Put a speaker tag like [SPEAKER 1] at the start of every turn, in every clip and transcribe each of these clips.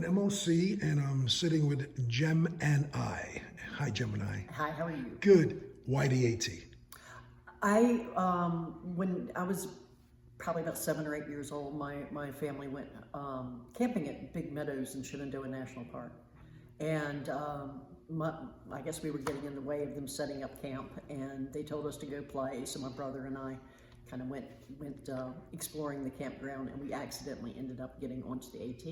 [SPEAKER 1] with MOC, and I'm sitting with Gemini. Hi, Gemini.
[SPEAKER 2] Hi, how are you?
[SPEAKER 1] Good. Why the AT?
[SPEAKER 2] When I was probably about 7 or 8 years old, my family went camping at Big Meadows in Shenandoah National Park. And I guess we were getting in the way of them setting up camp, and they told us to go play. So my brother and I kind of went exploring the campground, and we accidentally ended up getting onto the AT.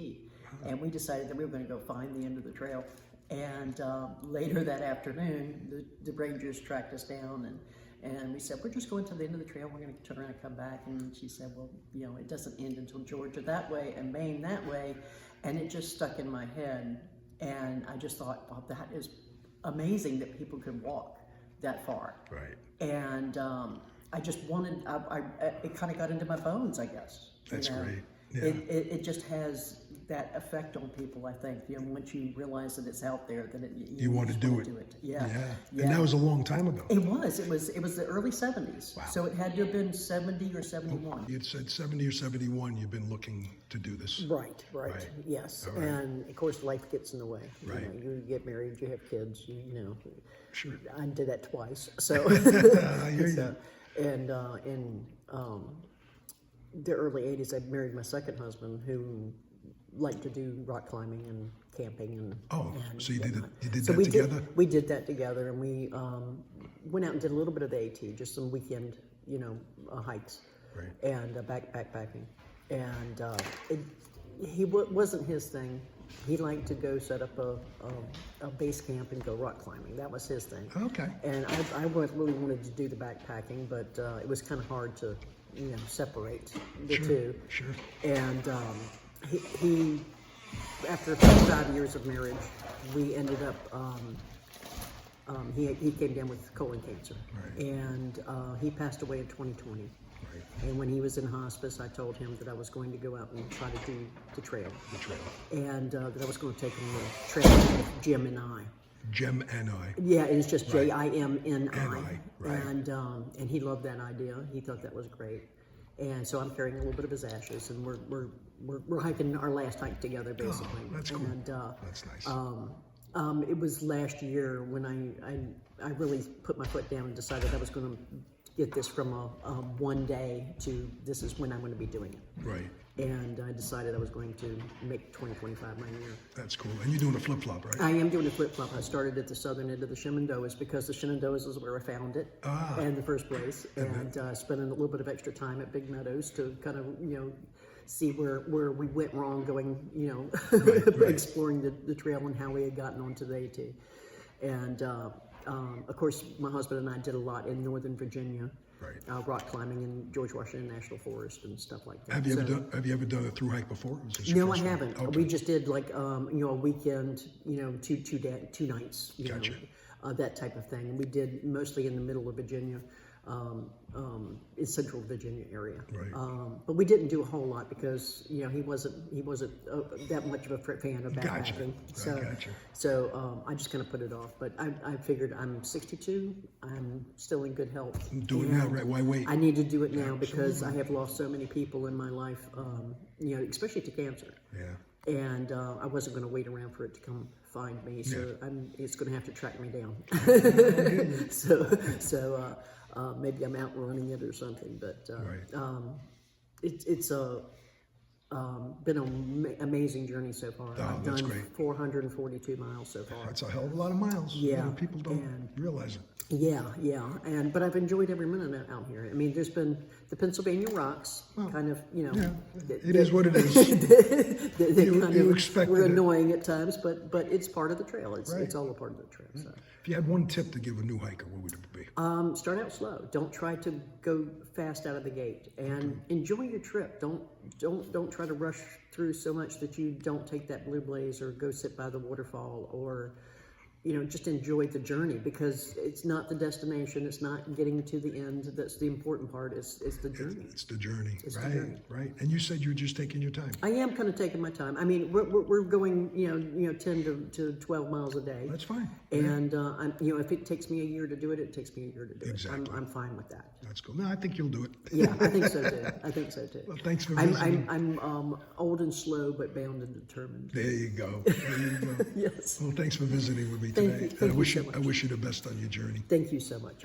[SPEAKER 2] And we decided that we were going to go find the end of the trail. And later that afternoon, the rangers tracked us down, and we said, we're just going to the end of the trail. We're going to turn around and come back. And she said, well, you know, it doesn't end until Georgia that way and Maine that way. And it just stuck in my head. And I just thought, oh, that is amazing that people could walk that far.
[SPEAKER 1] Right.
[SPEAKER 2] And I just wanted, it kind of got into my bones, I guess.
[SPEAKER 1] That's great. Yeah.
[SPEAKER 2] It just has that effect on people, I think. You know, once you realize that it's out there, that
[SPEAKER 1] you want to do it.
[SPEAKER 2] Yeah.
[SPEAKER 1] And that was a long time ago.
[SPEAKER 2] It was the early 70s.
[SPEAKER 1] Wow.
[SPEAKER 2] So it had to have been 70 or 71.
[SPEAKER 1] You had said 70 or 71, you've been looking to do this.
[SPEAKER 3] Right. Yes.
[SPEAKER 1] Right.
[SPEAKER 3] And of course life gets in the way.
[SPEAKER 1] Right.
[SPEAKER 3] You know, you get married, you have kids, you know.
[SPEAKER 1] Sure.
[SPEAKER 3] I did that twice. So
[SPEAKER 1] I hear you.
[SPEAKER 3] and in the early 80s, I married my second husband, who liked to do rock climbing and camping and
[SPEAKER 1] so you did
[SPEAKER 3] whatnot.
[SPEAKER 1] that together?
[SPEAKER 3] We did that together, and we went out and did a little bit of the AT, just some weekend, you know, hikes,
[SPEAKER 1] Right.
[SPEAKER 3] and backpacking. And he wasn't his thing. He liked to go set up a base camp and go rock climbing. That was his thing.
[SPEAKER 1] Okay.
[SPEAKER 3] And I really wanted to do the backpacking, but it was kind of hard to, you know, separate the two.
[SPEAKER 1] Sure.
[SPEAKER 3] And he, after 5 years of marriage, we ended up, he came down with colon cancer.
[SPEAKER 1] Right.
[SPEAKER 3] And he passed away in 2020.
[SPEAKER 1] Right.
[SPEAKER 3] And when he was in hospice, I told him that I was going to go out and try to do the trail.
[SPEAKER 1] The trail.
[SPEAKER 3] And that I was going to take him the trail with Jimini.
[SPEAKER 1] Gemini.
[SPEAKER 3] Yeah, it's just
[SPEAKER 1] Right.
[SPEAKER 3] Jimni.
[SPEAKER 1] Right.
[SPEAKER 3] And he loved that idea. He thought that was great. And so I'm carrying a little bit of his ashes, and we're hiking our last hike together, basically.
[SPEAKER 1] Oh, that's cool.
[SPEAKER 3] And
[SPEAKER 1] That's nice.
[SPEAKER 3] it was last year when I really put my foot down and decided I was going to get this from a one day to this is when I'm going to be doing it.
[SPEAKER 1] Right.
[SPEAKER 3] And I decided I was going to make 2025 my year.
[SPEAKER 1] That's cool. And you're doing a flip-flop, right?
[SPEAKER 3] I am doing a flip-flop. I started at the southern end of the Shenandoahs because the Shenandoahs is where I found it in the first place. And spending a little bit of extra time at Big Meadows to kind of, you know, see where we went wrong going, you know,
[SPEAKER 1] Right.
[SPEAKER 3] exploring the trail and how we had gotten onto the AT. And, of course, my husband and I did a lot in Northern Virginia.
[SPEAKER 1] Right.
[SPEAKER 3] Rock climbing in George Washington National Forest and stuff like that.
[SPEAKER 1] Have you ever done a through hike before? Or was this your
[SPEAKER 3] No, I
[SPEAKER 1] first one?
[SPEAKER 3] haven't.
[SPEAKER 1] Okay.
[SPEAKER 3] We just did like you know, a weekend, you know, two nights, you
[SPEAKER 1] Gotcha.
[SPEAKER 3] know, that type of thing. And we did mostly in the middle of Virginia, in central Virginia area.
[SPEAKER 1] Right.
[SPEAKER 3] But we didn't do a whole lot because, you know, he wasn't that much of a fan of
[SPEAKER 1] Gotcha.
[SPEAKER 3] backpacking.
[SPEAKER 1] Gotcha.
[SPEAKER 3] So I just kind of put it off. But I figured I'm 62. I'm still in good health.
[SPEAKER 1] Do it now, right? Why wait?
[SPEAKER 3] I need to do it now because I have lost so many people in my life, you know, especially to cancer.
[SPEAKER 1] Yeah.
[SPEAKER 3] And I wasn't going to wait around for it to come find me, so it's going to have to track me down. so maybe I'm outrunning it or something. But it's been an amazing journey so far. I've
[SPEAKER 1] that's
[SPEAKER 3] done
[SPEAKER 1] great.
[SPEAKER 3] 442 miles so far.
[SPEAKER 1] That's a hell of a lot of miles.
[SPEAKER 3] Yeah.
[SPEAKER 1] You know, people don't realize it.
[SPEAKER 3] Yeah, but I've enjoyed every minute out here. I mean, there's been the Pennsylvania rocks, kind of, you know.
[SPEAKER 1] Yeah, it is what it is.
[SPEAKER 3] they
[SPEAKER 1] You
[SPEAKER 3] kind of
[SPEAKER 1] expected
[SPEAKER 3] were
[SPEAKER 1] it.
[SPEAKER 3] annoying at times, but it's part of the trail. It's all a part of the trail. So.
[SPEAKER 1] If you had one tip to give a new hiker, what would it be?
[SPEAKER 3] Start out slow. Don't try to go fast out of the gate, and enjoy your trip. Don't try to rush through so much that you don't take that blue blaze or go sit by the waterfall or just enjoy the journey, because it's not the destination, it's not getting to the end. That's the important part. Is the journey.
[SPEAKER 1] It's the journey,
[SPEAKER 3] It's the
[SPEAKER 1] right?
[SPEAKER 3] journey.
[SPEAKER 1] Right. And you said you were just taking your time.
[SPEAKER 3] I am kind of taking my time. I mean, we're going 10 to 12 miles a day.
[SPEAKER 1] That's fine.
[SPEAKER 3] And I'm, if it takes me a year to do it, it takes me a year to do
[SPEAKER 1] Exactly.
[SPEAKER 3] it. I'm fine with that.
[SPEAKER 1] That's cool. No, I think you'll do it.
[SPEAKER 3] Yeah, I think so too. I think so too.
[SPEAKER 1] Well, thanks for visiting.
[SPEAKER 3] I'm old and slow, but bound and determined.
[SPEAKER 1] There you go. There you go.
[SPEAKER 3] Yes.
[SPEAKER 1] Well, thanks for visiting with me
[SPEAKER 3] Thank
[SPEAKER 1] today.
[SPEAKER 3] you. Thank
[SPEAKER 1] I
[SPEAKER 3] you
[SPEAKER 1] wish
[SPEAKER 3] so
[SPEAKER 1] I
[SPEAKER 3] much.
[SPEAKER 1] wish you the best on your journey.
[SPEAKER 3] Thank you so much.